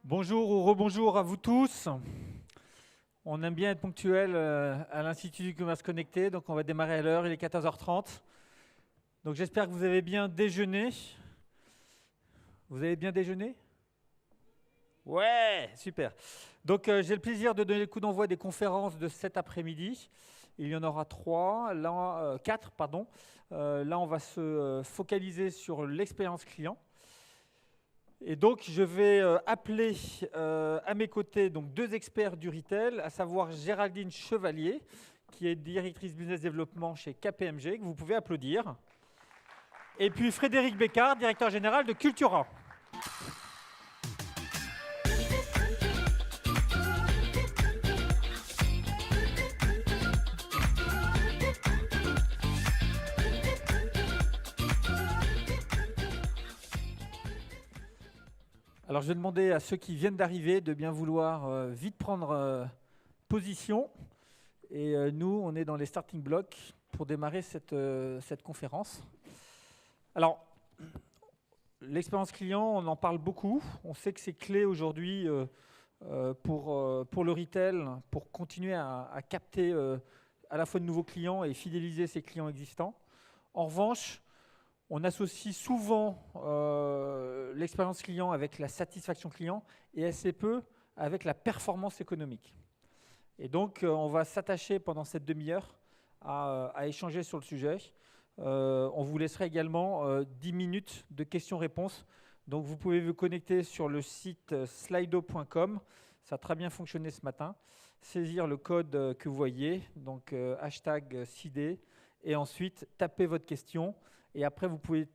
Bonjour ou rebonjour à vous tous. On aime bien être ponctuel à l'Institut du commerce connecté, donc on va démarrer à l'heure, il est 14h30. Donc j'espère que vous avez bien déjeuné. Vous avez bien déjeuné? Ouais, super. Donc j'ai le plaisir de donner le coup d'envoi des conférences de cet après-midi. Il y en aura quatre, pardon. Là, on va se focaliser sur l'expérience client. Et donc, je vais appeler à mes côtés donc, deux experts du retail, à savoir Géraldine Chevalier, qui est directrice business développement chez KPMG, que vous pouvez applaudir. Et puis Frédéric Bécard, directeur général de Cultura. Alors, je vais demander à ceux qui viennent d'arriver de bien vouloir vite prendre position. Et nous, on est dans les starting blocks pour démarrer cette conférence. Alors, l'expérience client, on en parle beaucoup. On sait que c'est clé aujourd'hui pour le retail, pour continuer à capter à la fois de nouveaux clients et fidéliser ses clients existants. En revanche, on associe souvent l'expérience client avec la satisfaction client et assez peu avec la performance économique. Et donc, on va s'attacher pendant cette demi-heure à échanger sur le sujet. On vous laissera également 10 minutes de questions-réponses. Donc, vous pouvez vous connecter sur le site slido.com. Ça a très bien fonctionné ce matin. Saisir le code que vous voyez, donc hashtag CID, et ensuite taper votre question. Et après, vous pouvez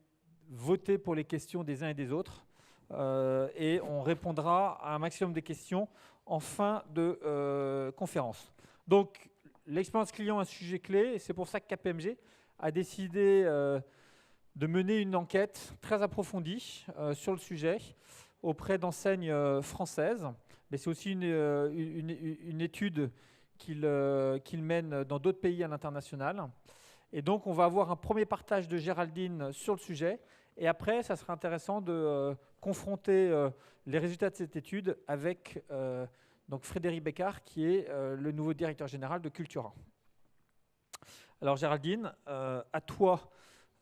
voter pour les questions des uns et des autres. Et on répondra à un maximum de questions en fin de conférence. Donc, l'expérience client est un sujet clé, et c'est pour ça que KPMG a décidé de mener une enquête très approfondie sur le sujet auprès d'enseignes françaises. Mais c'est aussi une étude qu'il mène dans d'autres pays à l'international. Et donc, on va avoir un premier partage de Géraldine sur le sujet. Et après, ça sera intéressant de confronter les résultats de cette étude avec donc Frédéric Bécard, qui est le nouveau directeur général de Cultura. Alors Géraldine, à toi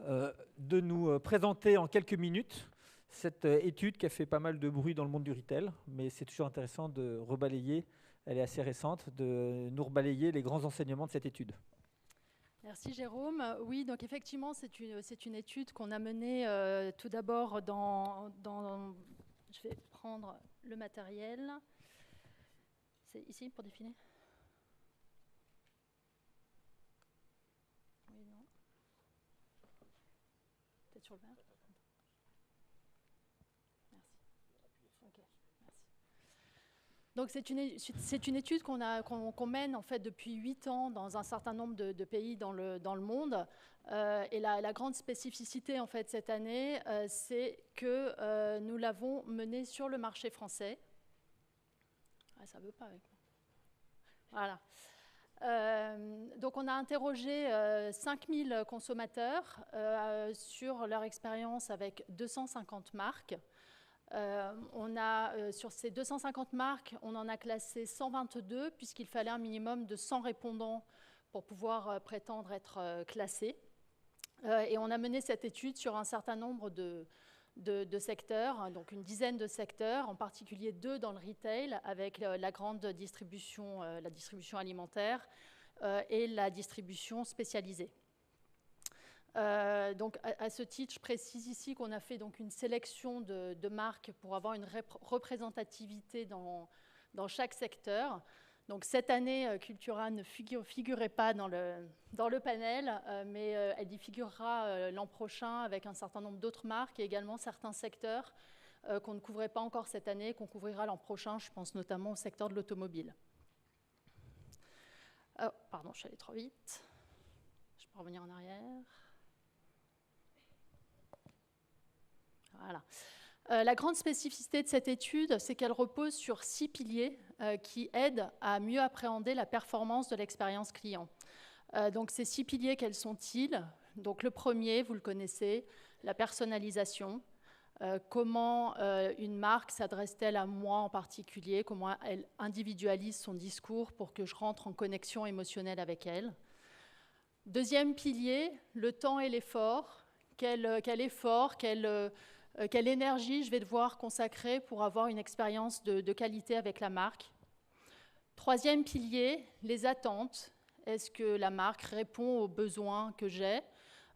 de nous présenter en quelques minutes cette étude qui a fait pas mal de bruit dans le monde du retail, mais c'est toujours intéressant de rebalayer, elle est assez récente, de nous rebalayer les grands enseignements de cette étude. Merci Jérôme. Oui, donc effectivement, c'est une étude qu'on a menée tout d'abord je vais prendre le matériel. C'est ici pour défiler? Oui, non. Peut-être sur le vert? Merci. Ok, merci. Donc c'est une étude qu'on mène en fait depuis 8 ans dans un certain nombre de pays dans le monde. Et la grande spécificité en fait cette année, c'est que nous l'avons menée sur le marché français. Ah, ça ne veut pas avec moi. Voilà. Donc on a interrogé 5000 consommateurs sur leur expérience avec 250 marques. Sur ces 250 marques, on en a classé 122 puisqu'il fallait un minimum de 100 répondants pour pouvoir prétendre être classés. Et on a mené cette étude sur un certain nombre de secteurs, donc une dizaine de secteurs, en particulier 2 dans le retail avec la grande distribution, la distribution alimentaire et la distribution spécialisée. Donc à ce titre, je précise ici qu'on a fait donc une sélection de marques pour avoir une représentativité dans chaque secteur. Donc cette année, Cultura ne figurait pas dans le panel, mais elle y figurera l'an prochain avec un certain nombre d'autres marques et également certains secteurs qu'on ne couvrait pas encore cette année, qu'on couvrira l'an prochain. Je pense notamment au secteur de l'automobile. Oh, pardon, je suis allée trop vite. Je peux revenir en arrière. Voilà. La grande spécificité de cette étude, c'est qu'elle repose sur 6 piliers qui aident à mieux appréhender la performance de l'expérience client. Donc ces 6 piliers, quels sont-ils? Donc le premier, vous le connaissez, la personnalisation. Comment une marque s'adresse-t-elle à moi en particulier? Comment elle individualise son discours pour que je rentre en connexion émotionnelle avec elle? Deuxième pilier, le temps et l'effort. Quel effort, quelle énergie je vais devoir consacrer pour avoir une expérience de qualité avec la marque? Troisième pilier, les attentes. Est-ce que la marque répond aux besoins que j'ai?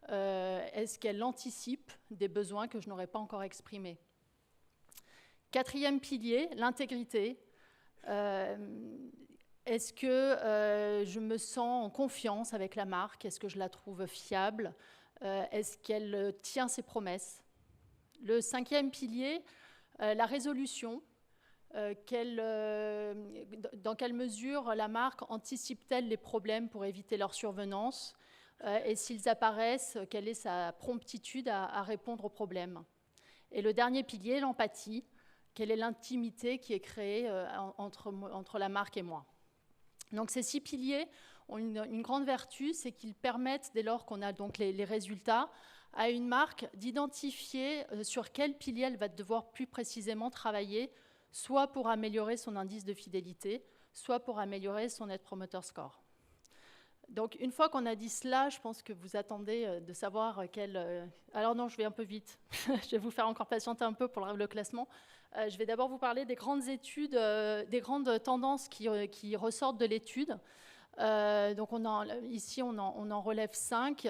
Est-ce qu'elle anticipe des besoins que je n'aurais pas encore exprimés? Quatrième pilier, l'intégrité. Est-ce que je me sens en confiance avec la marque? Est-ce que je la trouve fiable? Est-ce qu'elle tient ses promesses? Le cinquième pilier, la résolution. Dans quelle mesure la marque anticipe-t-elle les problèmes pour éviter leur survenance? Et s'ils apparaissent, quelle est sa promptitude à répondre aux problèmes? Et le dernier pilier, l'empathie. Quelle est l'intimité qui est créée entre la marque et moi? Donc ces 6 piliers ont une grande vertu, c'est qu'ils permettent, dès lors qu'on a donc les résultats, à une marque d'identifier sur quel pilier elle va devoir plus précisément travailler, soit pour améliorer son indice de fidélité, soit pour améliorer son Net Promoter Score. Donc, une fois qu'on a dit cela, je pense que vous attendez de savoir quel... Alors non, je vais un peu vite. Je vais vous faire encore patienter un peu pour le classement. Je vais d'abord vous parler des grandes études, des grandes tendances qui ressortent de l'étude. Donc, ici, on en relève 5,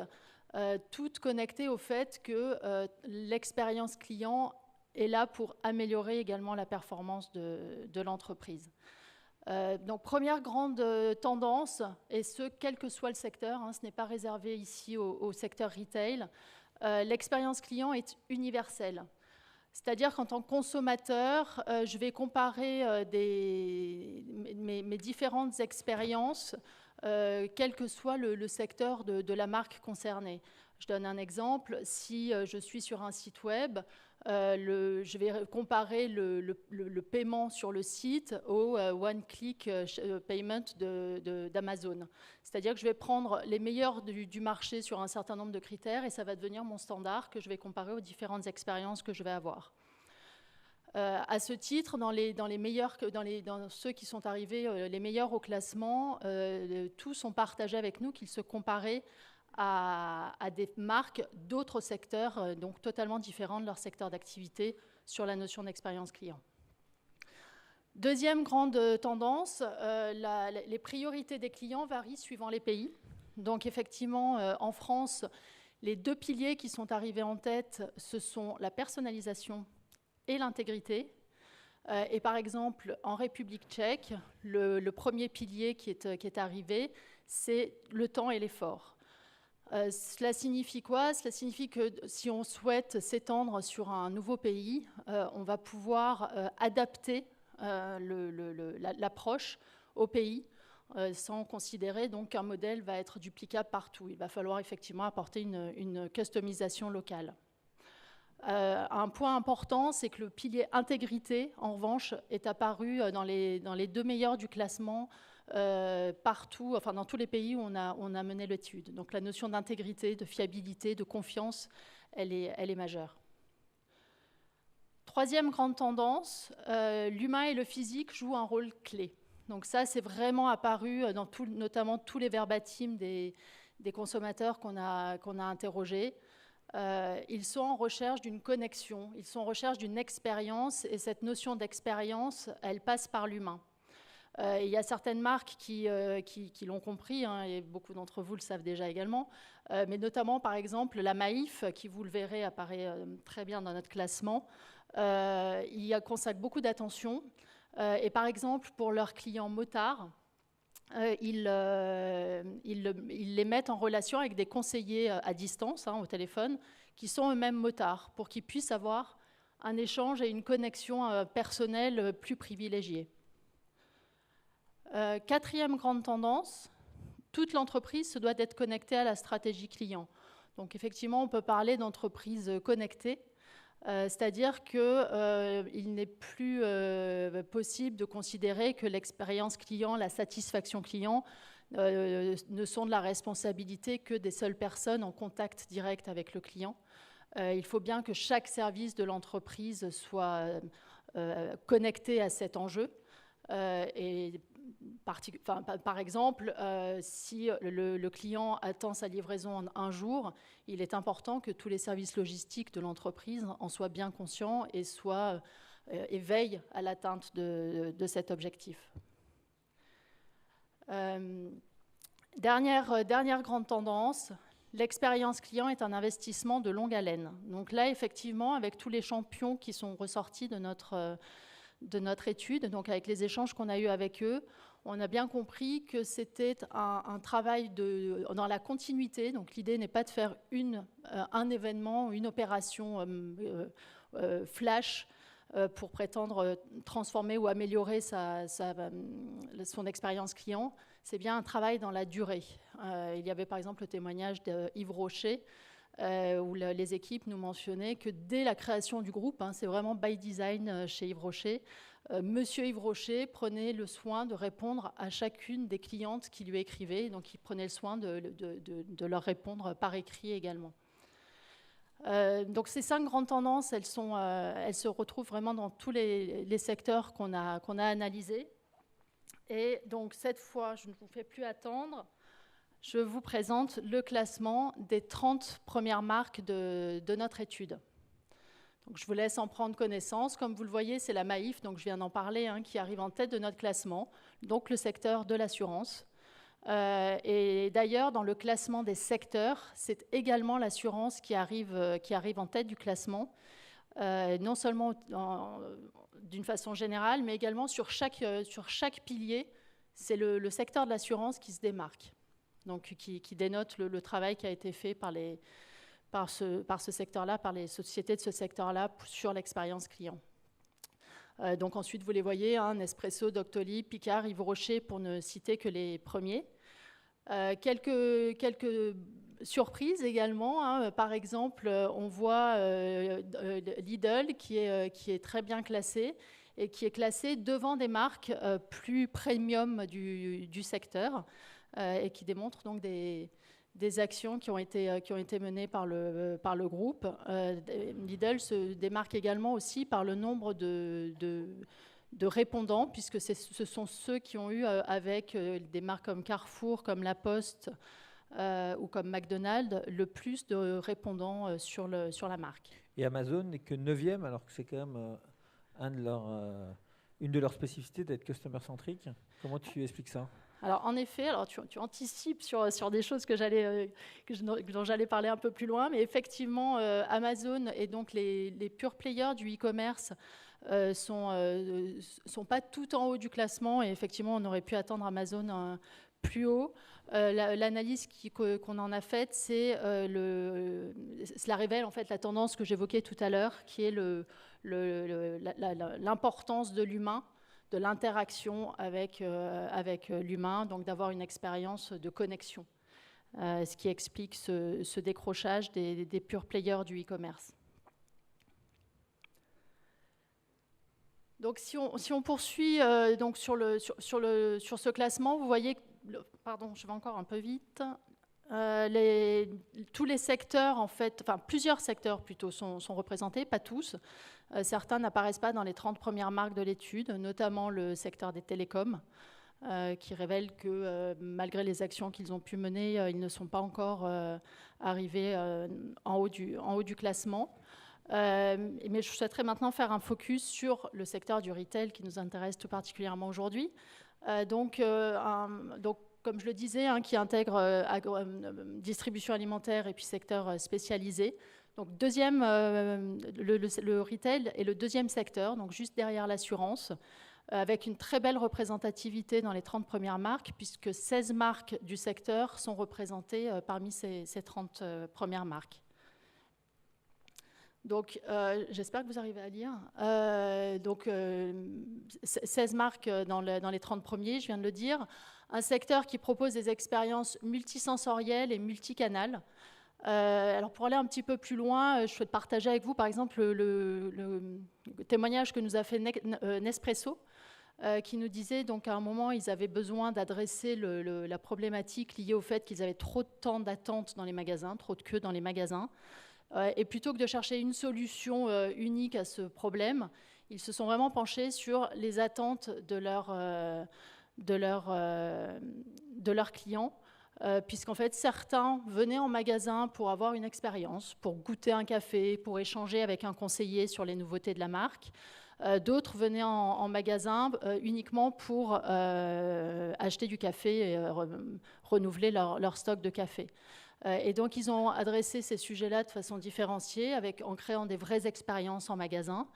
toutes connectées au fait que l'expérience client est là pour améliorer également la performance de l'entreprise. Donc, première grande tendance, et ce, quel que soit le secteur, ce n'est pas réservé ici au secteur retail, l'expérience client est universelle. C'est-à-dire qu'en tant que consommateur, je vais comparer mes différentes expériences, quel que soit le secteur de la marque concernée. Je donne un exemple, si je suis sur un site web, je vais comparer le paiement sur le site au one-click payment d'Amazon. C'est-à-dire que je vais prendre les meilleurs du marché sur un certain nombre de critères et ça va devenir mon standard que je vais comparer aux différentes expériences que je vais avoir. À ce titre, dans ceux qui sont arrivés les meilleurs au classement, tous ont partagé avec nous qu'ils se comparaient à des marques d'autres secteurs, donc totalement différents de leur secteur d'activité sur la notion d'expérience client. Deuxième grande tendance, les priorités des clients varient suivant les pays. Donc effectivement, en France, les 2 piliers qui sont arrivés en tête, ce sont la personnalisation et l'intégrité. Et par exemple, en République tchèque, le premier pilier qui est arrivé, c'est le temps et l'effort. Cela signifie quoi? Cela signifie que si on souhaite s'étendre sur un nouveau pays, on va pouvoir adapter l'approche au pays sans considérer donc qu'un modèle va être duplicable partout. Il va falloir effectivement apporter une customisation locale. Un point important, c'est que le pilier intégrité, en revanche, est apparu dans les 2 meilleurs du classement partout, enfin dans tous les pays où on a mené l'étude. Donc la notion d'intégrité, de fiabilité, de confiance, elle est majeure. Troisième grande tendance, l'humain et le physique jouent un rôle clé. Donc ça, c'est vraiment apparu dans notamment tous les verbatims des consommateurs qu'on a interrogés. Ils sont en recherche d'une connexion, ils sont en recherche d'une expérience, et cette notion d'expérience, elle passe par l'humain. Il y a certaines marques qui l'ont compris, et beaucoup d'entre vous le savent déjà également, mais notamment par exemple la Maïf, qui vous le verrez apparaît très bien dans notre classement, il y consacre beaucoup d'attention, et par exemple pour leurs clients motards, ils les mettent en relation avec des conseillers à distance, au téléphone, qui sont eux-mêmes motards, pour qu'ils puissent avoir un échange et une connexion personnelle plus privilégiée. Quatrième grande tendance, toute l'entreprise se doit d'être connectée à la stratégie client. Donc effectivement, on peut parler d'entreprise connectée, c'est-à-dire qu'il n'est plus possible de considérer que l'expérience client, la satisfaction client ne sont de la responsabilité que des seules personnes en contact direct avec le client. Il faut bien que chaque service de l'entreprise soit connecté à cet enjeu. Par exemple, si le client attend sa livraison en un jour, il est important que tous les services logistiques de l'entreprise en soient bien conscients et veillent à l'atteinte de cet objectif. Dernière grande tendance, l'expérience client est un investissement de longue haleine. Donc là, effectivement, avec tous les champions qui sont ressortis de notre étude, donc avec les échanges qu'on a eus avec eux, on a bien compris que c'était un travail dans la continuité. Donc l'idée n'est pas de faire un événement, une opération flash pour prétendre transformer ou améliorer son expérience client. C'est bien un travail dans la durée. Il y avait par exemple le témoignage d'Yves Rocher, où les équipes nous mentionnaient que dès la création du groupe, c'est vraiment by design chez Yves Rocher, Monsieur Yves Rocher prenait le soin de répondre à chacune des clientes qui lui écrivaient, donc il prenait le soin de leur répondre par écrit également. Donc ces 5 grandes tendances, elles se retrouvent vraiment dans tous les secteurs qu'on a analysés. Et donc cette fois, je ne vous fais plus attendre, je vous présente le classement des 30 premières marques de notre étude. Donc je vous laisse en prendre connaissance. Comme vous le voyez, c'est la Maïf, donc je viens d'en parler, qui arrive en tête de notre classement, donc le secteur de l'assurance. Et d'ailleurs, dans le classement des secteurs, c'est également l'assurance qui arrive en tête du classement, non seulement d'une façon générale, mais également sur chaque pilier, c'est le secteur de l'assurance qui se démarque, donc qui dénote le travail qui a été fait par ce secteur-là, par les sociétés de ce secteur-là sur l'expérience client. Donc ensuite, vous les voyez, Nespresso, Doctolib, Picard, Yves Rocher, pour ne citer que les premiers. Quelques surprises également. Par exemple, on voit Lidl qui est très bien classé et qui est classé devant des marques plus premium du secteur et qui démontrent donc des actions qui ont été menées par le groupe. Lidl se démarque également aussi par le nombre de répondants, puisque ce sont ceux qui ont eu avec des marques comme Carrefour, comme La Poste ou comme McDonald's, le plus de répondants sur la marque. Et Amazon n'est que 9e, alors que c'est quand même une de leurs spécificités d'être customer-centric. Comment tu expliques ça ? Alors, en effet, tu anticipes sur des choses dont j'allais parler un peu plus loin, mais effectivement, Amazon et donc les pure players du e-commerce sont pas tout en haut du classement, et effectivement, on aurait pu attendre Amazon plus haut. L'analyse qu'on en a faite, cela révèle en fait la tendance que j'évoquais tout à l'heure, qui est l'importance de l'humain, de l'interaction avec l'humain, donc d'avoir une expérience de connexion, ce qui explique ce décrochage des pure players du e-commerce. Donc si on poursuit donc sur ce classement, vous voyez, pardon, je vais encore un peu vite. Tous les secteurs, en fait, enfin plusieurs secteurs plutôt sont représentés, pas tous. Certains n'apparaissent pas dans les 30 premières marques de l'étude, notamment le secteur des télécoms, qui révèle que malgré les actions qu'ils ont pu mener, ils ne sont pas encore arrivés en haut du classement. Mais je souhaiterais maintenant faire un focus sur le secteur du retail qui nous intéresse tout particulièrement aujourd'hui. Donc, comme je le disais, qui intègre distribution alimentaire et puis secteur spécialisé. Donc le retail est le deuxième secteur, donc juste derrière l'assurance, avec une très belle représentativité dans les 30 premières marques, puisque 16 marques du secteur sont représentées parmi ces 30 premières marques. Donc, j'espère que vous arrivez à lire. 16 marques dans les 30 premiers, je viens de le dire. Un secteur qui propose des expériences multisensorielles et multicanales. Alors, pour aller un petit peu plus loin, je souhaite partager avec vous, par exemple, le témoignage que nous a fait Nespresso, qui nous disait donc à un moment, ils avaient besoin d'adresser la problématique liée au fait qu'ils avaient trop de temps d'attente dans les magasins, trop de queues dans les magasins. Et plutôt que de chercher une solution unique à ce problème, ils se sont vraiment penchés sur les attentes de leurs clients, puisqu'en fait, certains venaient en magasin pour avoir une expérience, pour goûter un café, pour échanger avec un conseiller sur les nouveautés de la marque. D'autres venaient en magasin uniquement pour acheter du café et renouveler leur stock de café. Et donc, ils ont adressé ces sujets-là de façon différenciée, en créant des vraies expériences en magasin,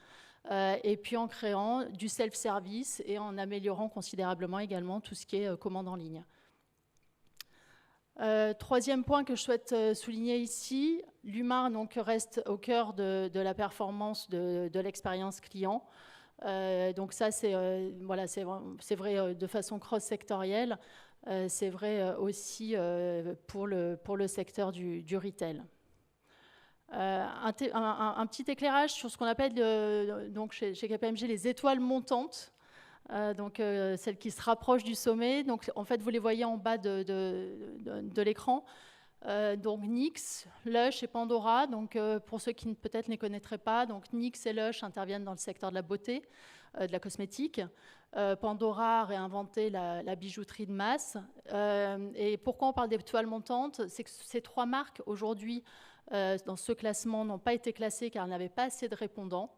et puis en créant du self-service et en améliorant considérablement également tout ce qui est commande en ligne. Troisième point que je souhaite souligner ici, l'humain donc reste au cœur de la performance de l'expérience client. Donc ça, c'est vrai de façon cross-sectorielle, c'est vrai aussi pour le secteur du retail. Un petit éclairage sur ce qu'on appelle donc chez KPMG les étoiles montantes. Celles qui se rapprochent du sommet. Donc, en fait, vous les voyez en bas de l'écran. Donc, NYX, Lush et Pandora. Donc, pour ceux qui peut-être ne les connaîtraient pas, donc NYX et Lush interviennent dans le secteur de la beauté, de la cosmétique. Pandora a réinventé la bijouterie de masse. Et pourquoi on parle d'étoiles montantes? C'est que ces trois marques, aujourd'hui, dans ce classement, n'ont pas été classées car elles n'avaient pas assez de répondants.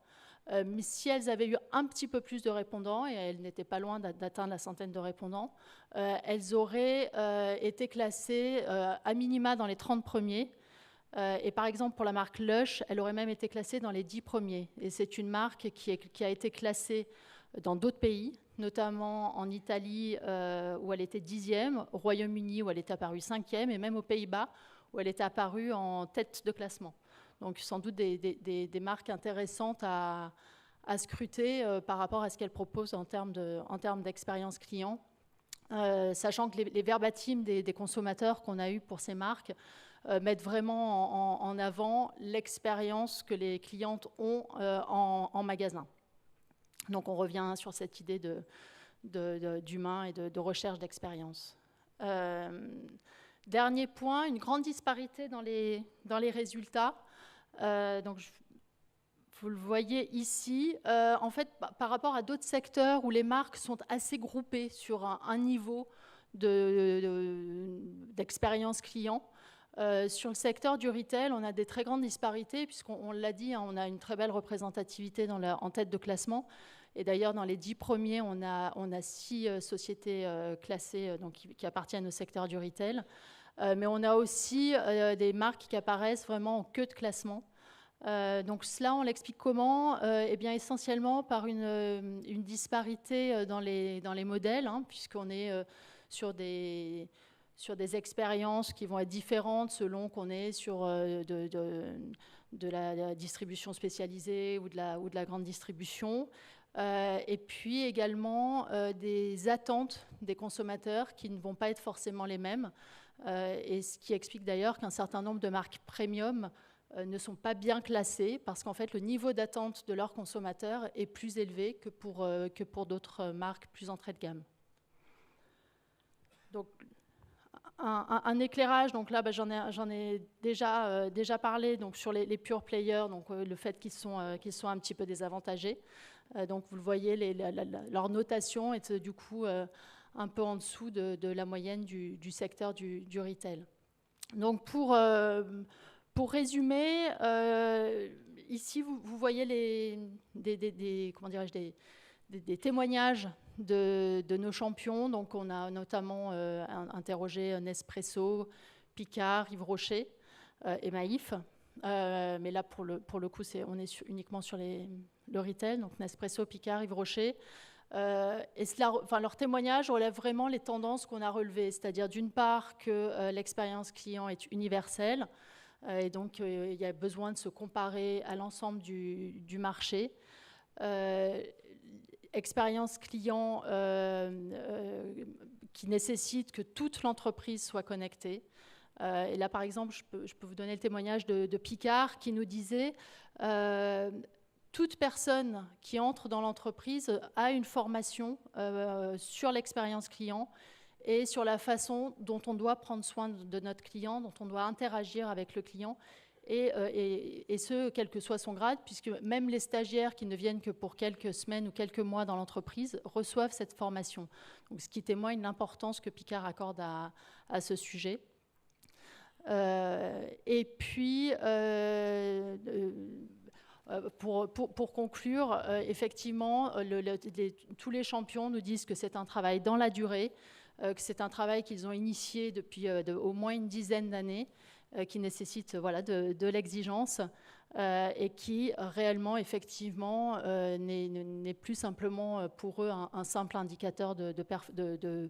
Mais si elles avaient eu un petit peu plus de répondants, et elles n'étaient pas loin d'atteindre la centaine de répondants, elles auraient été classées à minima dans les 30 premiers. Et par exemple, pour la marque Lush, elle aurait même été classée dans les 10 premiers. Et c'est une marque qui a été classée dans d'autres pays, notamment en Italie, où elle était 10e, au Royaume-Uni, où elle était apparue 5e, et même aux Pays-Bas, où elle était apparue en tête de classement. Donc, sans doute des marques intéressantes à scruter par rapport à ce qu'elles proposent en termes d'expérience client, sachant que les verbatims des consommateurs qu'on a eus pour ces marques mettent vraiment en avant l'expérience que les clientes ont en magasin. Donc, on revient sur cette idée d'humain et de recherche d'expérience. Dernier point, une grande disparité dans les résultats. Donc, vous le voyez ici, en fait, par rapport à d'autres secteurs où les marques sont assez groupées sur un niveau d'expérience client, sur le secteur du retail, on a des très grandes disparités, puisqu'on l'a dit, hein, on a une très belle représentativité en tête de classement. Et d'ailleurs, dans les 10 premiers, on a 6 sociétés classées donc, qui appartiennent au secteur du retail. Mais on a aussi des marques qui apparaissent vraiment en queue de classement. Donc cela, on l'explique comment? Eh bien, essentiellement par une disparité dans les modèles, hein, puisqu'on est sur des expériences qui vont être différentes selon qu'on est sur de la distribution spécialisée ou de la grande distribution. Et puis également des attentes des consommateurs qui ne vont pas être forcément les mêmes. Et ce qui explique d'ailleurs qu'un certain nombre de marques premium ne sont pas bien classées parce qu'en fait le niveau d'attente de leurs consommateurs est plus élevé que pour d'autres marques plus entrée de gamme. Donc un éclairage, donc là j'en ai déjà parlé donc, sur les pure players, donc le fait qu'ils sont un petit peu désavantagés. Donc vous le voyez, leur notation est du coup un peu en dessous de la moyenne du secteur du retail. Donc pour résumer, ici vous voyez des témoignages de nos champions. Donc on a notamment interrogé Nespresso, Picard, Yves Rocher et Maïf. Mais là pour le coup on est uniquement sur le retail, donc Nespresso, Picard, Yves Rocher. Et leur témoignage relève vraiment les tendances qu'on a relevées, c'est-à-dire d'une part que l'expérience client est universelle, et donc il y a besoin de se comparer à l'ensemble du marché. Expérience client qui nécessite que toute l'entreprise soit connectée. Et là, par exemple, je peux vous donner le témoignage de Picard qui nous disait toute personne qui entre dans l'entreprise a une formation sur l'expérience client et sur la façon dont on doit prendre soin de notre client, dont on doit interagir avec le client. et ce, quel que soit son grade, puisque même les stagiaires qui ne viennent que pour quelques semaines ou quelques mois dans l'entreprise reçoivent cette formation. Donc, ce qui témoigne l'importance que Picard accorde à ce sujet. Et puis, pour conclure, effectivement, tous les champions nous disent que c'est un travail dans la durée, que c'est un travail qu'ils ont initié depuis au moins une dizaine d'années, qui nécessite de l'exigence et qui réellement, effectivement, n'est plus simplement pour eux un simple indicateur de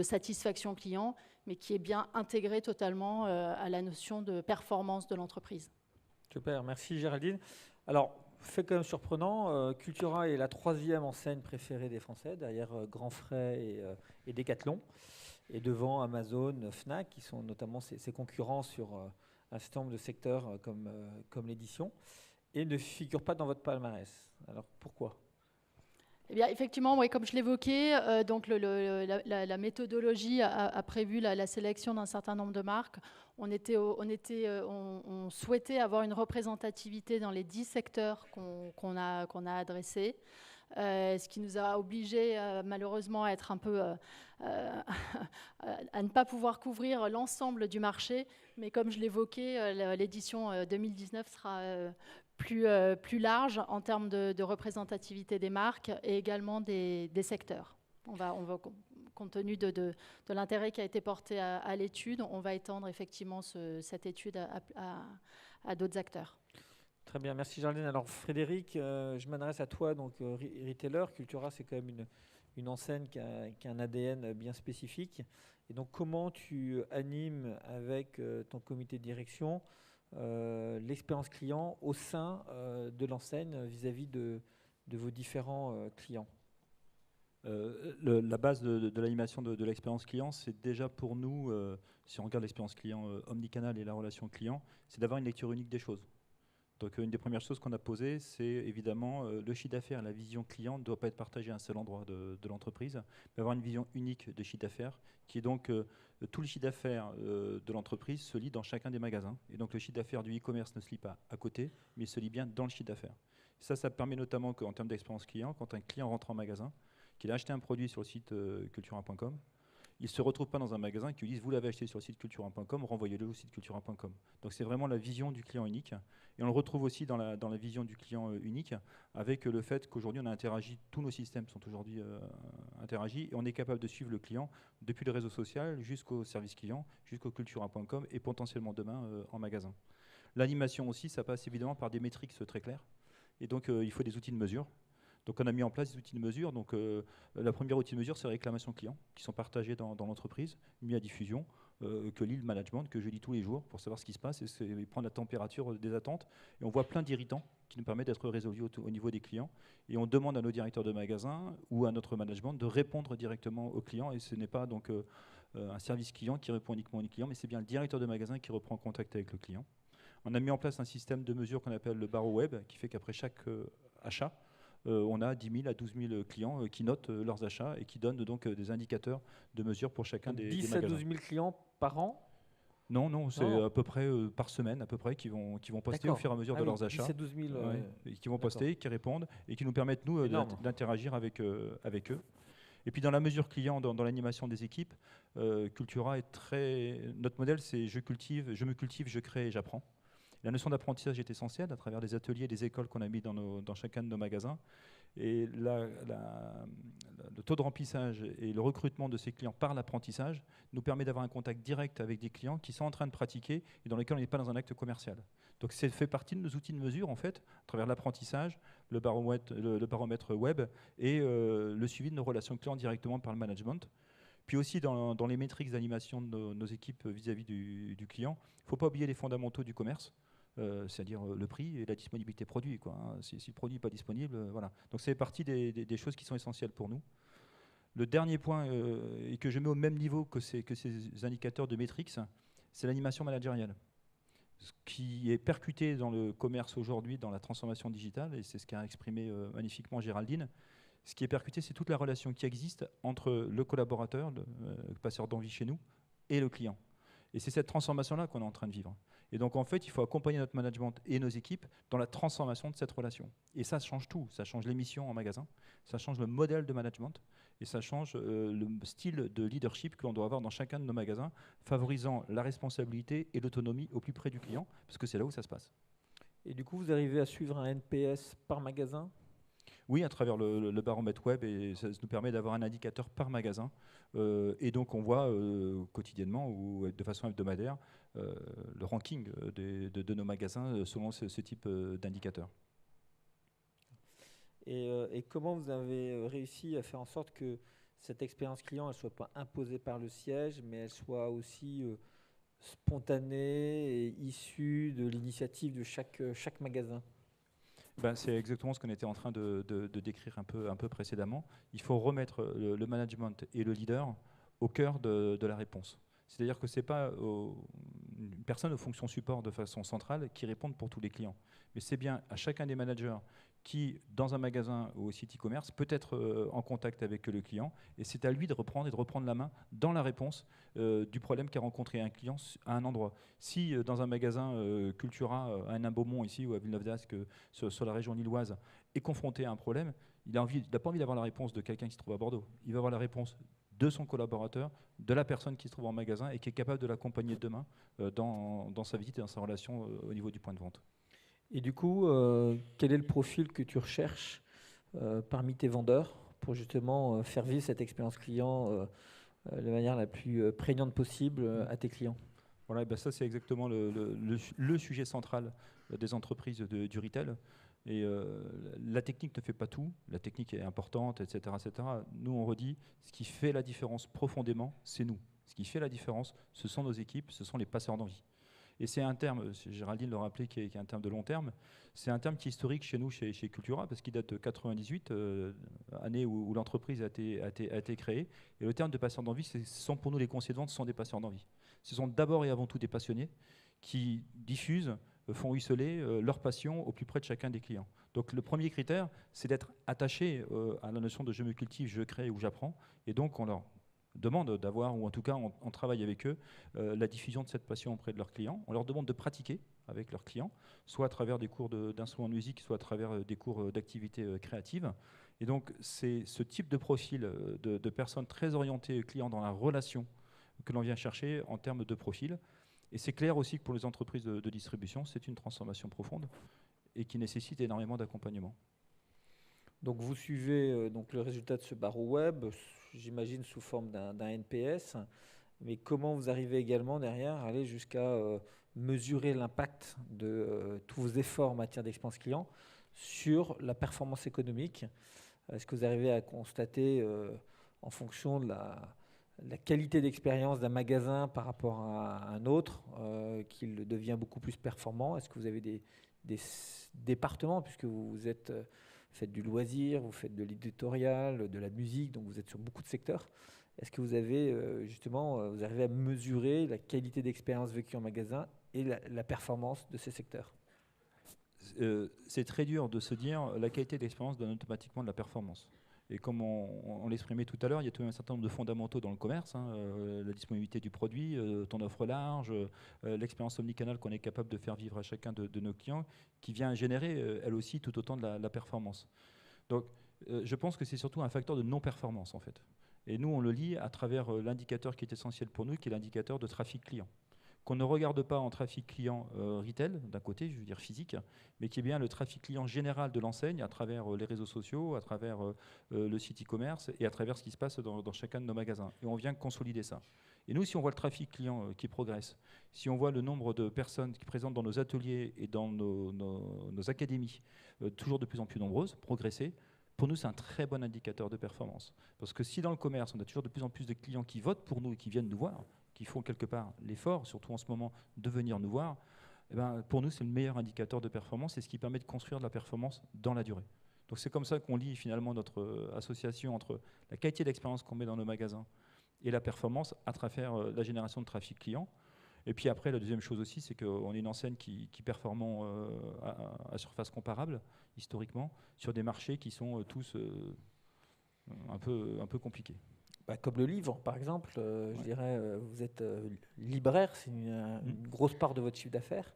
satisfaction client, mais qui est bien intégré totalement à la notion de performance de l'entreprise. Super, merci Géraldine. Alors, fait quand même surprenant, Cultura est la 3e enseigne préférée des Français, derrière Grand Frais et Decathlon, et devant Amazon, Fnac, qui sont notamment ses concurrents sur un certain nombre de secteurs comme l'édition, et ne figure pas dans votre palmarès. Alors, pourquoi ? Eh bien, effectivement, oui, comme je l'évoquais, donc la méthodologie a prévu la sélection d'un certain nombre de marques. On souhaitait avoir une représentativité dans les 10 secteurs qu'on a adressés, ce qui nous a obligés malheureusement à être un peu à ne pas pouvoir couvrir l'ensemble du marché. Mais comme je l'évoquais, l'édition 2019 sera plus large en termes de représentativité des marques et également des secteurs. On va, compte tenu de l'intérêt qui a été porté à l'étude, on va étendre effectivement cette étude à d'autres acteurs. Très bien, merci Géraldine. Alors Frédéric, je m'adresse à toi, donc retailer. Cultura, c'est quand même une enseigne qui a un ADN bien spécifique. Et donc comment tu animes avec ton comité de direction l'expérience client au sein de l'enseigne vis-à-vis de vos différents clients? La base de l'animation de l'expérience client, c'est déjà pour nous, si on regarde l'expérience client omnicanal et la relation client, c'est d'avoir une lecture unique des choses. Donc une des premières choses qu'on a posées, c'est évidemment le chiffre d'affaires, la vision client ne doit pas être partagée à un seul endroit de l'entreprise, mais avoir une vision unique de chiffre d'affaires, qui est donc tout le chiffre d'affaires de l'entreprise se lit dans chacun des magasins. Et donc le chiffre d'affaires du e-commerce ne se lit pas à côté, mais il se lit bien dans le chiffre d'affaires. Ça permet notamment qu'en termes d'expérience client, quand un client rentre en magasin, qu'il a acheté un produit sur le site cultura.com, il ne se retrouve pas dans un magasin qui lui dise « vous l'avez acheté sur le site cultura.com, renvoyez-le au site cultura.com ». Donc c'est vraiment la vision du client unique. Et on le retrouve aussi dans la vision du client unique, avec le fait qu'aujourd'hui on a interagi, tous nos systèmes sont aujourd'hui interagis, et on est capable de suivre le client depuis le réseau social jusqu'au service client, jusqu'au cultura.com et potentiellement demain en magasin. L'animation aussi, ça passe évidemment par des métriques très claires. Et donc il faut des outils de mesure. Donc on a mis en place des outils de mesure. Donc la première outil de mesure, c'est les réclamations clients qui sont partagées dans l'entreprise, mis à diffusion, que lit le management, que je lis tous les jours pour savoir ce qui se passe et prendre la température des attentes. Et on voit plein d'irritants qui nous permettent d'être résolus au niveau des clients. Et on demande à nos directeurs de magasin ou à notre management de répondre directement aux clients. Et ce n'est pas donc un service client qui répond uniquement aux clients, mais c'est bien le directeur de magasin qui reprend contact avec le client. On a mis en place un système de mesure qu'on appelle le barreau web, qui fait qu'après chaque achat, on a 10 000 à 12 000 clients qui notent leurs achats et qui donnent donc des indicateurs de mesure pour chacun des magasins. 10 à 12 000 clients par an? Non, c'est à peu près par semaine, à peu près, qui vont poster au fur et à mesure de leurs achats. 10 à 12 000, et qui vont poster, qui répondent et qui nous permettent, nous, d'interagir avec eux. Et puis dans la mesure client, dans l'animation des équipes, Cultura est très... Notre modèle, c'est je me cultive, je crée et j'apprends. La notion d'apprentissage est essentielle à travers des ateliers, des écoles qu'on a mis dans chacun de nos magasins. Et le taux de remplissage et le recrutement de ces clients par l'apprentissage nous permet d'avoir un contact direct avec des clients qui sont en train de pratiquer et dans lesquels on n'est pas dans un acte commercial. Donc c'est fait partie de nos outils de mesure, en fait, à travers l'apprentissage, le baromètre web et le suivi de nos relations clients directement par le management. Puis aussi dans les métriques d'animation de nos équipes vis-à-vis du client, il ne faut pas oublier les fondamentaux du commerce. C'est-à-dire le prix et la disponibilité produit. Si le produit n'est pas disponible, voilà. Donc c'est partie des choses qui sont essentielles pour nous. Le dernier point, et que je mets au même niveau que ces indicateurs de métriques, c'est l'animation managériale. Ce qui est percuté dans le commerce aujourd'hui, dans la transformation digitale, et c'est ce qu'a exprimé magnifiquement Géraldine, ce qui est percuté, c'est toute la relation qui existe entre le collaborateur, le passeur d'envie chez nous, et le client. Et c'est cette transformation-là qu'on est en train de vivre. Et donc, en fait, il faut accompagner notre management et nos équipes dans la transformation de cette relation. Et ça change tout. Ça change les missions en magasin, ça change le modèle de management et ça change le style de leadership que l'on doit avoir dans chacun de nos magasins, favorisant la responsabilité et l'autonomie au plus près du client, parce que c'est là où ça se passe. Et du coup, vous arrivez à suivre un NPS par magasin? Oui, à travers le baromètre web, et ça nous permet d'avoir un indicateur par magasin. Et donc, on voit quotidiennement ou de façon hebdomadaire le ranking de nos magasins selon ce type d'indicateur. Et comment vous avez réussi à faire en sorte que cette expérience client ne soit pas imposée par le siège, mais elle soit aussi spontanée et issue de l'initiative de chaque magasin? Ben, c'est exactement ce qu'on était en train de décrire un peu précédemment. Il faut remettre le management et le leader au cœur de la réponse. C'est-à-dire que ce n'est pas une personne aux fonctions support de façon centrale qui répondent pour tous les clients. Mais c'est bien à chacun des managers qui, dans un magasin ou au site e-commerce, peut être en contact avec le client. Et c'est à lui de reprendre la main dans la réponse du problème qu'a rencontré un client à un endroit. Si dans un magasin Cultura à Hénin-Beaumont ici ou à Villeneuve-d'Ascq sur la région lilloise est confronté à un problème, il n'a pas envie d'avoir la réponse de quelqu'un qui se trouve à Bordeaux. Il va avoir la réponse de son collaborateur, de la personne qui se trouve en magasin et qui est capable de l'accompagner demain dans sa visite et dans sa relation au niveau du point de vente. Et du coup, quel est le profil que tu recherches parmi tes vendeurs pour justement faire vivre cette expérience client de manière la plus prégnante possible à tes clients? Voilà, ben ça c'est exactement le sujet central des entreprises du retail. Et la technique ne fait pas tout, la technique est importante, etc., etc. Nous, on redit, ce qui fait la différence profondément, c'est nous. Ce qui fait la différence, ce sont nos équipes, ce sont les passeurs d'envie. Et c'est un terme, Géraldine l'a rappelé, qui est un terme de long terme. C'est un terme qui est historique chez nous, chez Cultura, parce qu'il date de 98, année où l'entreprise a été créée. Et le terme de passeur d'envie, ce sont pour nous les conseillers de vente, ce sont des passeurs d'envie. Ce sont d'abord et avant tout des passionnés qui diffusent, font ruisseler leur passion au plus près de chacun des clients. Donc le premier critère, c'est d'être attaché à la notion de je me cultive, je crée ou j'apprends. Et donc on leur demande d'avoir, ou en tout cas on travaille avec eux, la diffusion de cette passion auprès de leurs clients. On leur demande de pratiquer avec leurs clients, soit à travers des cours d'instruments de musique, soit à travers des cours d'activités créatives. Et donc c'est ce type de profil de personnes très orientées clients dans la relation que l'on vient chercher en termes de profil. Et c'est clair aussi que pour les entreprises de distribution, c'est une transformation profonde et qui nécessite énormément d'accompagnement. Donc vous suivez donc le résultat de ce barreau web, j'imagine sous forme d'un NPS, mais comment vous arrivez également derrière à aller jusqu'à mesurer l'impact de tous vos efforts en matière d'expérience client sur la performance économique? Est-ce que vous arrivez à constater en fonction de la qualité d'expérience d'un magasin par rapport à un autre qu'il devient beaucoup plus performant? Est-ce que vous avez des départements, puisque vous êtes... faites du loisir, vous faites de l'éditorial, de la musique, donc vous êtes sur beaucoup de secteurs. Est-ce que vous avez vous arrivez à mesurer la qualité d'expérience vécue en magasin et la performance de ces secteurs? C'est très dur de se dire la qualité d'expérience donne automatiquement de la performance. Et comme on l'exprimait tout à l'heure, il y a tout un certain nombre de fondamentaux dans le commerce, la disponibilité du produit, ton offre large, l'expérience omnicanal qu'on est capable de faire vivre à chacun de nos clients, qui vient générer, elle aussi, tout autant de la performance. Donc, je pense que c'est surtout un facteur de non-performance, en fait. Et nous, on le lit à travers l'indicateur qui est essentiel pour nous, qui est l'indicateur de trafic client, qu'on ne regarde pas en trafic client retail, d'un côté, je veux dire physique, mais qui est bien le trafic client général de l'enseigne à travers les réseaux sociaux, à travers le site e-commerce et à travers ce qui se passe dans chacun de nos magasins. Et on vient consolider ça. Et nous, si on voit le trafic client qui progresse, si on voit le nombre de personnes qui présentent dans nos ateliers et dans nos académies, toujours de plus en plus nombreuses, progresser, pour nous, c'est un très bon indicateur de performance. Parce que si dans le commerce, on a toujours de plus en plus de clients qui votent pour nous et qui viennent nous voir, qui font quelque part l'effort, surtout en ce moment, de venir nous voir, eh ben, pour nous, c'est le meilleur indicateur de performance et ce qui permet de construire de la performance dans la durée. Donc c'est comme ça qu'on lie finalement notre association entre la qualité d'expérience qu'on met dans nos magasins et la performance à travers la génération de trafic client. Et puis après, la deuxième chose aussi, c'est qu'on est une enseigne qui performons à surface comparable, historiquement, sur des marchés qui sont tous un peu compliqués. Comme le livre, par exemple, je dirais, vous êtes libraire, c'est une grosse part de votre chiffre d'affaires.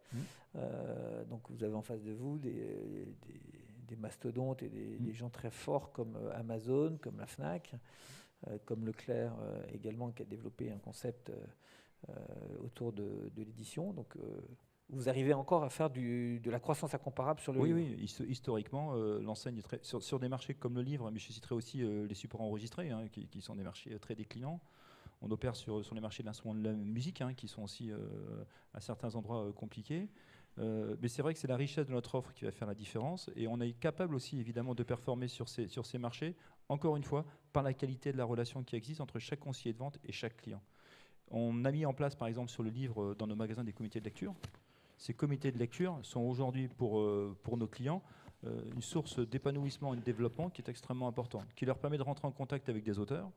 Donc vous avez en face de vous des mastodontes et des gens très forts comme Amazon, comme la Fnac, comme Leclerc également, qui a développé un concept autour de l'édition. Donc vous arrivez encore à faire de la croissance incomparable sur le livre. Oui, historiquement, l'enseigne est très, sur des marchés comme le livre, mais je citerai aussi les supports enregistrés, qui sont des marchés très déclinants. On opère sur les marchés de l'instrument de la musique, qui sont aussi à certains endroits compliqués. Mais c'est vrai que c'est la richesse de notre offre qui va faire la différence. Et on est capable aussi, évidemment, de performer sur ces marchés, encore une fois, par la qualité de la relation qui existe entre chaque conseiller de vente et chaque client. On a mis en place, par exemple, sur le livre, dans nos magasins, des comités de lecture. Ces comités de lecture sont aujourd'hui pour nos clients une source d'épanouissement et de développement qui est extrêmement importante, qui leur permet de rentrer en contact avec des auteurs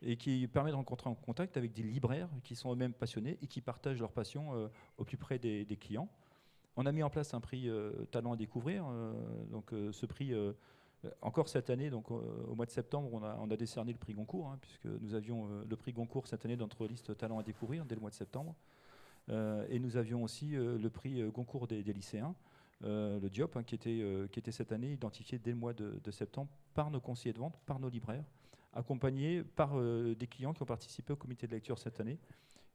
et qui permet de rentrer en contact avec des libraires qui sont eux-mêmes passionnés et qui partagent leur passion au plus près des clients. On a mis en place un prix Talent à découvrir. Donc ce prix, encore cette année, donc, au mois de septembre, on a décerné le prix Goncourt, puisque nous avions le prix Goncourt cette année dans notre liste Talent à découvrir dès le mois de septembre. Et nous avions aussi le prix Goncourt des lycéens, le Diop, qui était cette année identifié dès le mois de septembre par nos conseillers de vente, par nos libraires, accompagnés par des clients qui ont participé au comité de lecture cette année,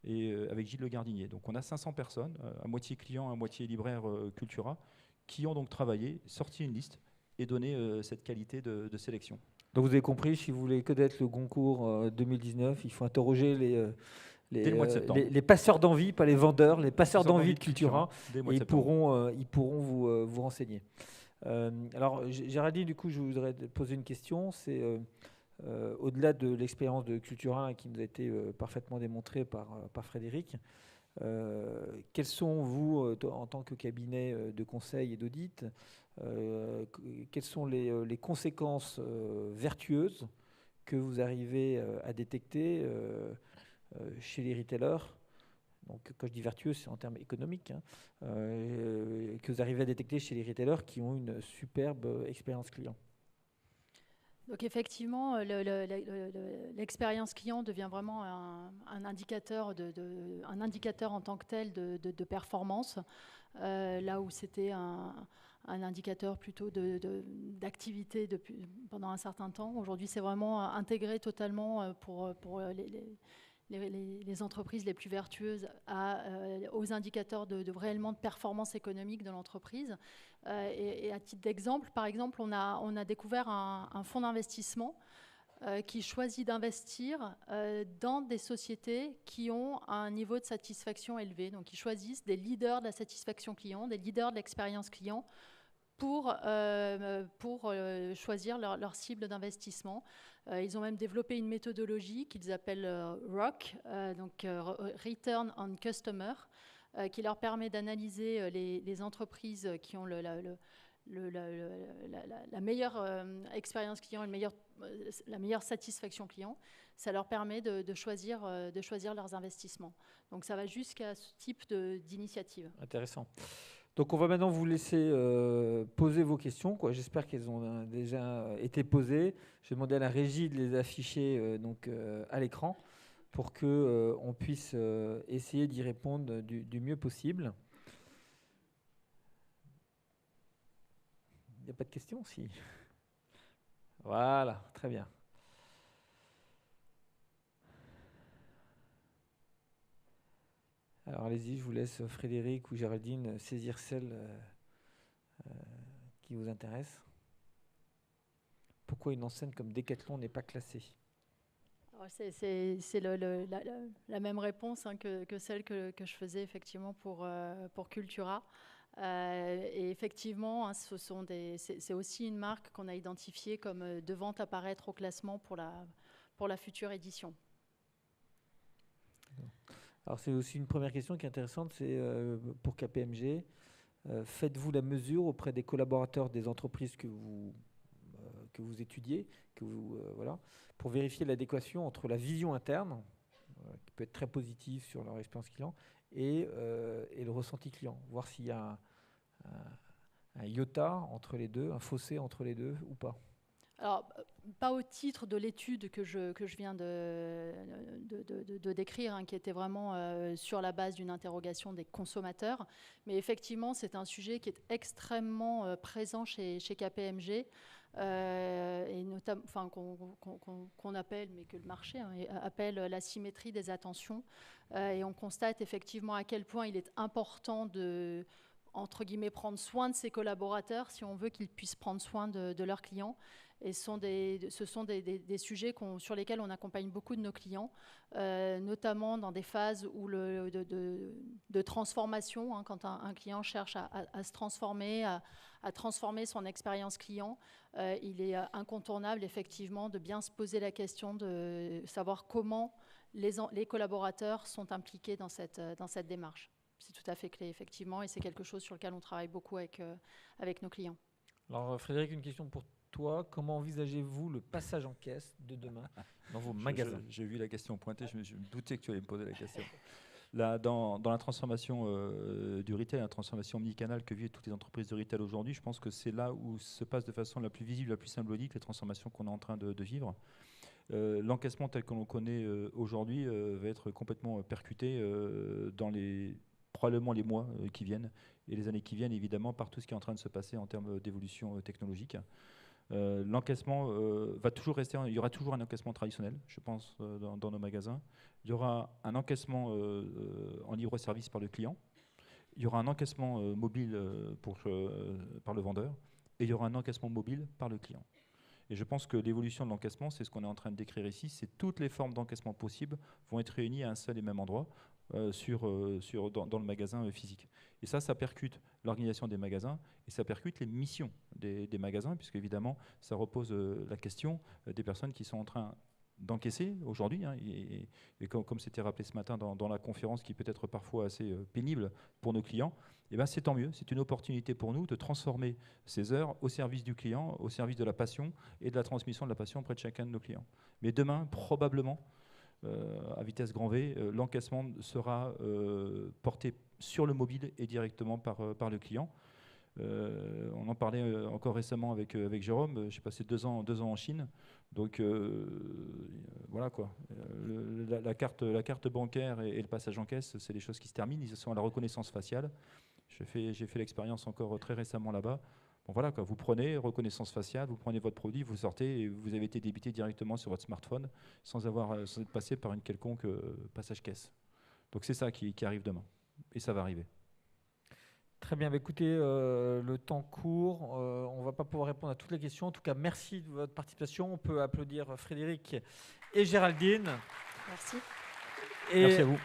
et avec Gilles Le Gardinier. Donc on a 500 personnes, à moitié clients, à moitié libraires Cultura, qui ont donc travaillé, sorti une liste et donné cette qualité de sélection. Donc vous avez compris, si vous voulez connaître le Goncourt 2019, il faut interroger les passeurs d'envie, pas les vendeurs, les passeurs d'envie de Cultura, et ils pourront vous renseigner. Alors Géraldine, du coup, je voudrais te poser une question. C'est au-delà de l'expérience de Cultura qui nous a été parfaitement démontrée par Frédéric, quelles sont, vous, en tant que cabinet de conseil et d'audit, quelles sont les conséquences vertueuses que vous arrivez à détecter chez les retailers? Donc, quand je dis vertueux, c'est en termes économiques, que vous arrivez à détecter chez les retailers qui ont une superbe expérience client. Donc effectivement, l'expérience client devient vraiment un indicateur, un indicateur en tant que tel de performance, là où c'était un indicateur plutôt d'activité pendant un certain temps. Aujourd'hui, c'est vraiment intégré totalement pour les entreprises les plus vertueuses aux indicateurs réellement de performance économique de l'entreprise. Et à titre d'exemple, par exemple, on a découvert un fonds d'investissement qui choisit d'investir dans des sociétés qui ont un niveau de satisfaction élevé. Donc, ils choisissent des leaders de la satisfaction client, des leaders de l'expérience client pour choisir leur cible d'investissement. Ils ont même développé une méthodologie qu'ils appellent ROC, donc Return on Customer, qui leur permet d'analyser les entreprises qui ont la meilleure expérience client, la meilleure satisfaction client. Ça leur permet de choisir leurs investissements. Donc ça va jusqu'à ce type d'initiative. Intéressant. Donc on va maintenant vous laisser poser vos questions. J'espère qu'elles ont déjà été posées. Je vais demander à la régie de les afficher à l'écran pour qu'on puisse essayer d'y répondre du mieux possible. Il n'y a pas de questions, si. Voilà, très bien. Alors allez-y, je vous laisse, Frédéric ou Géraldine, saisir celle qui vous intéresse. Pourquoi une enseigne comme Decathlon n'est pas classée? C'est la même réponse que celle que je faisais effectivement pour Cultura. Et effectivement, c'est aussi une marque qu'on a identifiée comme devant apparaître au classement pour la future édition. Alors c'est aussi une première question qui est intéressante, c'est pour KPMG. Faites-vous la mesure auprès des collaborateurs des entreprises que vous étudiez, pour vérifier l'adéquation entre la vision interne, qui peut être très positive sur leur expérience client, et le ressenti client, voir s'il y a un iota entre les deux, un fossé entre les deux ou pas. Alors, pas au titre de l'étude que je viens de décrire, hein, qui était vraiment sur la base d'une interrogation des consommateurs, mais effectivement, c'est un sujet qui est extrêmement présent chez KPMG, et notamment, enfin, qu'on appelle, mais que le marché appelle la symétrie des attentions. Et on constate effectivement à quel point il est important de, entre guillemets, prendre soin de ses collaborateurs si on veut qu'ils puissent prendre soin de leurs clients. Et ce sont des sujets sur lesquels on accompagne beaucoup de nos clients, notamment dans des phases où de transformation, hein, quand un client cherche à se transformer, à transformer son expérience client, il est incontournable effectivement de bien se poser la question de savoir comment les collaborateurs sont impliqués dans cette démarche. C'est tout à fait clé effectivement et c'est quelque chose sur lequel on travaille beaucoup avec nos clients. Alors Frédéric, une question pour toi. Comment envisagez-vous le passage en caisse de demain dans vos magasins? J'ai vu la question pointer, je me doutais que tu allais me poser la question. Là, dans la transformation du retail, la transformation omnicanale que vivent toutes les entreprises de retail aujourd'hui, je pense que c'est là où se passe de façon la plus visible, la plus symbolique, les transformations qu'on est en train de vivre. L'encaissement tel que l'on connaît aujourd'hui va être complètement percuté dans probablement les mois qui viennent et les années qui viennent, évidemment, par tout ce qui est en train de se passer en termes d'évolution technologique. L'encaissement va toujours rester, il y aura toujours un encaissement traditionnel, je pense, dans nos magasins. Il y aura un encaissement en libre-service par le client. Il y aura un encaissement mobile par le vendeur. Et il y aura un encaissement mobile par le client. Et je pense que l'évolution de l'encaissement, c'est ce qu'on est en train de décrire ici, c'est toutes les formes d'encaissement possibles vont être réunies à un seul et même endroit dans le magasin physique. Et ça percute l'organisation des magasins et ça percute les missions des magasins, puisque évidemment, ça repose la question des personnes qui sont en train d'encaisser aujourd'hui, hein, et comme c'était rappelé ce matin dans la conférence, qui peut être parfois assez pénible pour nos clients, et ben c'est tant mieux, c'est une opportunité pour nous de transformer ces heures au service du client, au service de la passion et de la transmission de la passion auprès de chacun de nos clients. Mais demain, probablement, à vitesse grand V, l'encaissement sera porté sur le mobile et directement par le client. On en parlait encore récemment avec Jérôme. J'ai passé 2 ans en Chine, donc voilà quoi. La carte bancaire et le passage en caisse, c'est des choses qui se terminent. Ils sont à la reconnaissance faciale. J'ai fait l'expérience encore très récemment là-bas. Bon voilà quoi, vous prenez reconnaissance faciale, vous prenez votre produit, vous sortez et vous avez été débité directement sur votre smartphone sans être passé par une quelconque passage caisse. Donc c'est ça qui arrive demain et ça va arriver. Très bien, écoutez, le temps court, on ne va pas pouvoir répondre à toutes les questions. En tout cas, merci de votre participation. On peut applaudir Frédéric et Géraldine. Merci. Merci à vous.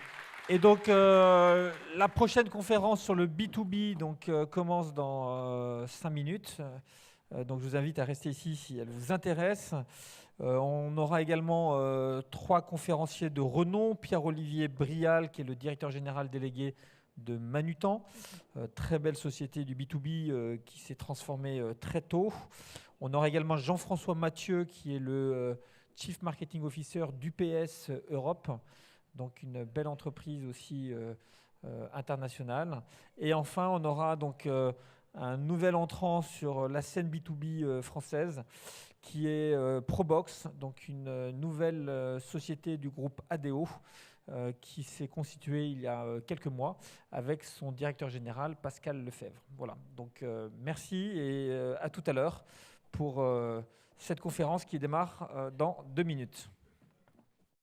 Et donc, la prochaine conférence sur le B2B commence dans 5 minutes. Donc, je vous invite à rester ici si elle vous intéresse. On aura également 3 conférenciers de renom. Pierre-Olivier Brial, qui est le directeur général délégué de Manutan, très belle société du B2B qui s'est transformée très tôt. On aura également Jean-François Mathieu, qui est le Chief Marketing Officer d'UPS Europe, donc une belle entreprise aussi internationale. Et enfin, on aura donc un nouvel entrant sur la scène B2B française, qui est Probox, donc une nouvelle société du groupe ADO, qui s'est constituée il y a quelques mois avec son directeur général Pascal Lefebvre. Voilà, donc merci et à tout à l'heure pour cette conférence qui démarre dans 2 minutes.